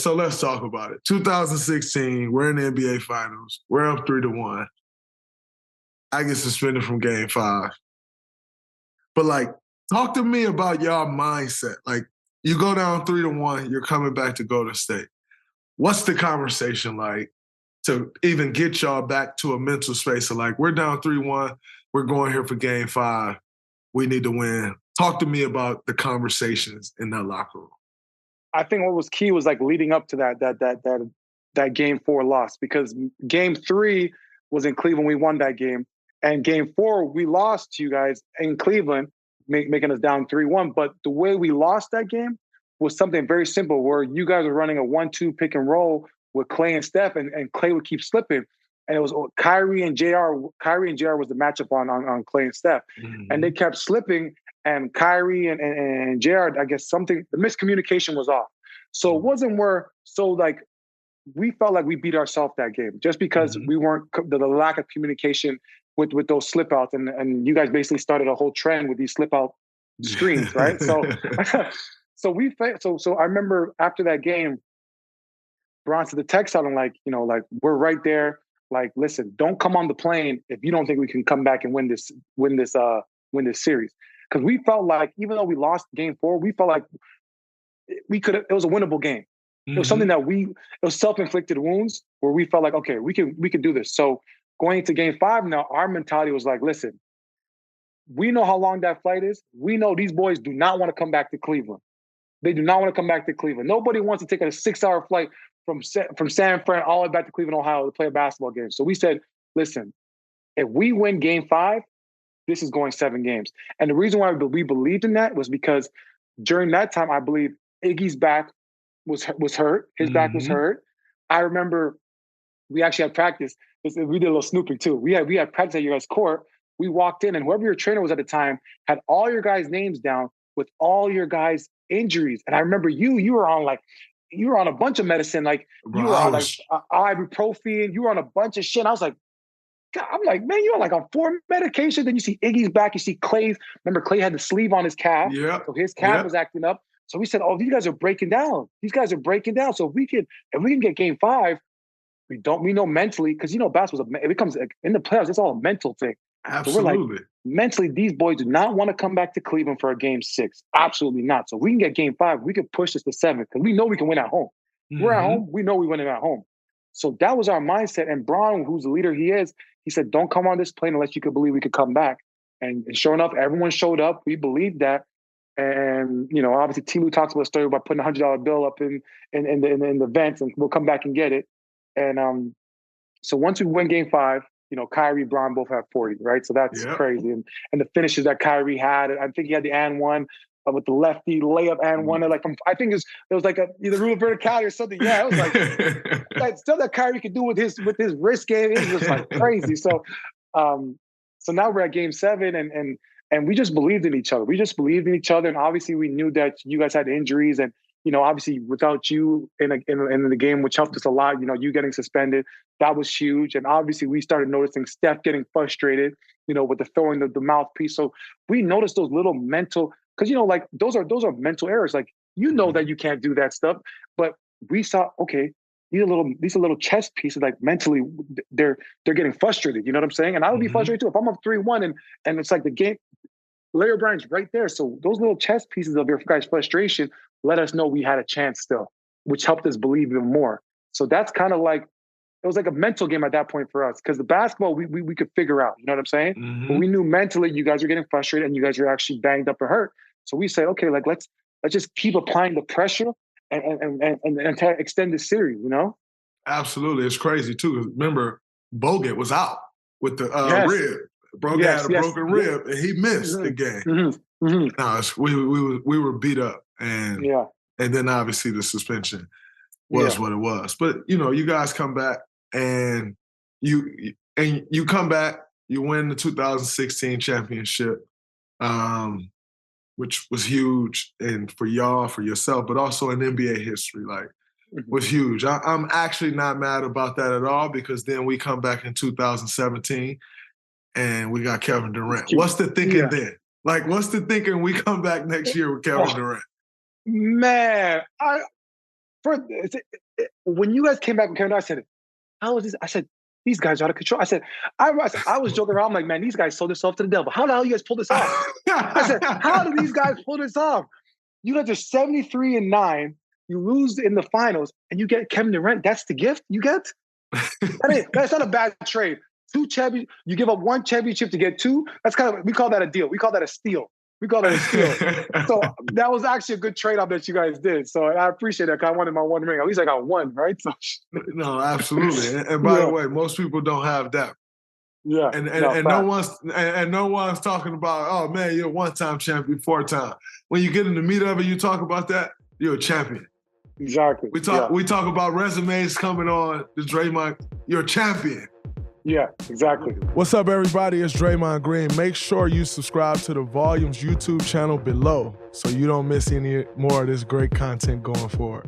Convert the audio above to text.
so let's talk about it. 2016, we're in the NBA Finals. We're up 3-1. I get suspended from Game 5. But, like, talk to me about y'all mindset. Like, you go down 3-1, you're coming back to Golden State. What's the conversation like to even get y'all back to a mental space of, like, we're down 3-1, we're going here for Game 5, we need to win. Talk to me about the conversations in that locker room. I think what was key was, like, leading up to that Game 4 loss, because Game 3 was in Cleveland. We won that game. And Game 4, we lost to you guys in Cleveland, making us down 3-1. But the way we lost that game was something very simple, where you guys were running a 1-2 pick and roll with Klay and Steph, and Klay would keep slipping. And it was Kyrie and JR. Kyrie and JR was the matchup on Klay and Steph. Mm-hmm. And they kept slipping, and Kyrie and JR, I guess the miscommunication was off. So it wasn't like, we felt like we beat ourselves that game just because we weren't, the lack of communication with those slip outs, and you guys basically started a whole trend with these slip out screens, right? So so I remember after that game, Bron sent the text out and, like, you know, like, we're right there. Like, listen, don't come on the plane if you don't think we can come back and win this series. Because we felt like, even though we lost Game 4, we felt like we could. It was a winnable game. It was something that it was self-inflicted wounds where we felt like, okay, we can do this. So going into Game 5 now, our mentality was like, listen, we know how long that flight is. We know these boys do not want to come back to Cleveland. They do not want to come back to Cleveland. Nobody wants to take a 6-hour flight from San Fran all the way back to Cleveland, Ohio to play a basketball game. So we said, listen, if we win Game 5, this is going 7 games. And the reason why we believed in that was because during that time, I believe Iggy's back was hurt. His back was hurt. I remember we actually had practice. We did a little snooping too. We had practice at your guys' court. We walked in, and whoever your trainer was at the time had all your guys' names down with all your guys' injuries. And I remember you were on a bunch of medicine. Like, you were on, like, ibuprofen. You were on a bunch of shit. And I was like, God, I'm like, man, you're on 4 medications. Then you see Iggy's back. You see Clay's. Remember, Klay had the sleeve on his calf. Yeah. So his calf was acting up. So we said, oh, these guys are breaking down. These guys are breaking down. So if we can get Game 5, we know mentally, because, you know, basketball, it becomes, in the playoffs, it's all a mental thing. Absolutely. So we're like, mentally, these boys do not want to come back to Cleveland for a Game 6. Absolutely not. So we can get Game 5. We can push this to 7 because we know we can win at home. We're at home. We know we win it at home. So that was our mindset. And Bron, who's the leader he is, he said, don't come on this plane unless you could believe we could come back. And sure enough, everyone showed up. We believed that. And, you know, obviously T-Lou talks about a story about putting a $100 bill up in the vents, and we'll come back and get it. And so once we win Game 5, you know, Kyrie, Bron both have 40, right? So that's crazy. And the finishes that Kyrie had, I think he had the and one with the lefty layup and one. Like, I think it was like either rule of verticality or something. Yeah, it was like stuff that Kyrie could do with his wrist game. It was just like crazy. So now we're at Game 7, and we just believed in each other. We just believed in each other. And obviously we knew that you guys had injuries, and, you know, obviously without you in the game, which helped us a lot, you know, you getting suspended, that was huge. And obviously we started noticing Steph getting frustrated, you know, with the throwing the mouthpiece. So we noticed those little mental, because, you know, like those are mental errors. Like, you know that you can't do that stuff, but we saw, okay, these are little chess pieces, like mentally they're getting frustrated. You know what I'm saying? And I would be frustrated too if I'm up 3-1 and it's like the game, Larry O'Brien's right there. So those little chess pieces of your guys' frustration let us know we had a chance still, which helped us believe even more. So that's kind of like, it was like a mental game at that point for us, because the basketball we could figure out. You know what I'm saying? But we knew mentally you guys were getting frustrated and you guys were actually banged up and hurt. So we said, okay, like let's just keep applying the pressure and extend the series. You know? Absolutely, it's crazy too. Remember, Bogut was out with the rib. Brogan had a broken rib, and he missed the game. No, we were beat up, and then obviously the suspension was what it was. But, you know, you guys come back, and you come back, you win the 2016 championship, which was huge, and for y'all, for yourself, but also in NBA history, like, was huge. I'm actually not mad about that at all, because then we come back in 2017. And we got Kevin Durant. What's the thinking then? Like, what's the thinking we come back next year with Kevin Durant? Man, when you guys came back with Kevin Durant, I said, how is this? I said, these guys are out of control. I said, I was joking around. I'm like, man, these guys sold themselves to the devil. How the hell you guys pull this off? I said, how do these guys pull this off? You guys are 73-9. You lose in the finals, and you get Kevin Durant. That's the gift you get? That's not a bad trade. You give up one championship to get two. We call that a deal. We call that a steal. So that was actually a good trade-off that you guys did. So I appreciate that because I wanted my one ring. At least I got one, right? So, no, absolutely. And by the way, most people don't have that. Yeah. And no one's talking about, oh man, you're a one-time champion, 4-time. When you get in the meat of it, you talk about that, you're a champion. Exactly. We talk about resumes coming on the Draymond, you're a champion. Yeah, exactly. What's up, everybody? It's Draymond Green. Make sure you subscribe to the Volumes YouTube channel below so you don't miss any more of this great content going forward.